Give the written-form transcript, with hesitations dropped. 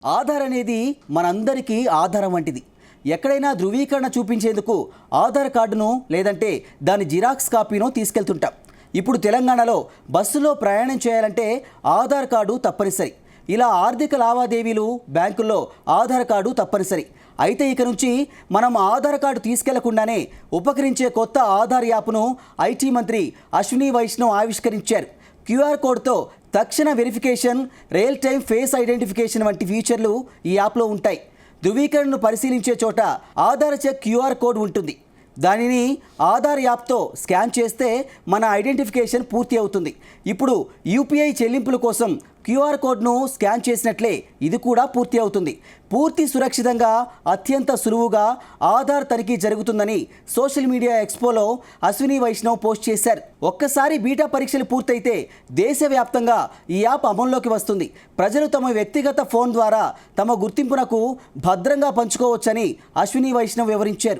ఆధార్ అనేది మనందరికీ ఆధారం వంటిది. ఎక్కడైనా ధృవీకరణ చూపించేందుకు ఆధార్ కార్డును లేదంటే దాని జిరాక్స్ కాపీనో తీసుకెళ్తుంటాం. ఇప్పుడు తెలంగాణలో బస్సులో ప్రయాణం చేయాలంటే ఆధార్ కార్డు తప్పనిసరి. ఇలా ఆర్థిక లావాదేవీలు బ్యాంకుల్లో ఆధార్ కార్డు తప్పనిసరి. అయితే ఇక నుంచి మనం ఆధార్ కార్డు తీసుకెళ్లకుండానే ఉపకరించే కొత్త ఆధార్ యాప్ను ఐటీ మంత్రి అశ్విని వైష్ణవ్ ఆవిష్కరించారు. క్యూఆర్ కోడ్తో తక్షణ verification, real time face identification వంటి ఫీచర్లు ఈ యాప్లో ఉంటాయి. ధృవీకరణను పరిశీలించే చోట ఆధార్ చెక్ క్యూఆర్ కోడ్ ఉంటుంది. దానిని ఆధార్ యాప్తో స్కాన్ చేస్తే మన ఐడెంటిఫికేషన్ పూర్తి అవుతుంది. ఇప్పుడు యూపీఐ చెల్లింపుల కోసం క్యూఆర్ కోడ్ను స్కాన్ చేసినట్లే ఇది కూడా పూర్తి అవుతుంది. పూర్తి సురక్షితంగా, అత్యంత సులువుగా ఆధార్ తనిఖీ జరుగుతుందని సోషల్ మీడియా ఎక్స్పోలో అశ్విని వైష్ణవ్ పోస్ట్ చేశారు. ఒక్కసారి బీటా పరీక్షలు పూర్తయితే దేశవ్యాప్తంగా ఈ యాప్ అమల్లోకి వస్తుంది. ప్రజలు తమ వ్యక్తిగత ఫోన్ ద్వారా తమ గుర్తింపునకు భద్రంగా పంచుకోవచ్చని అశ్విని వైష్ణవ్ వివరించారు.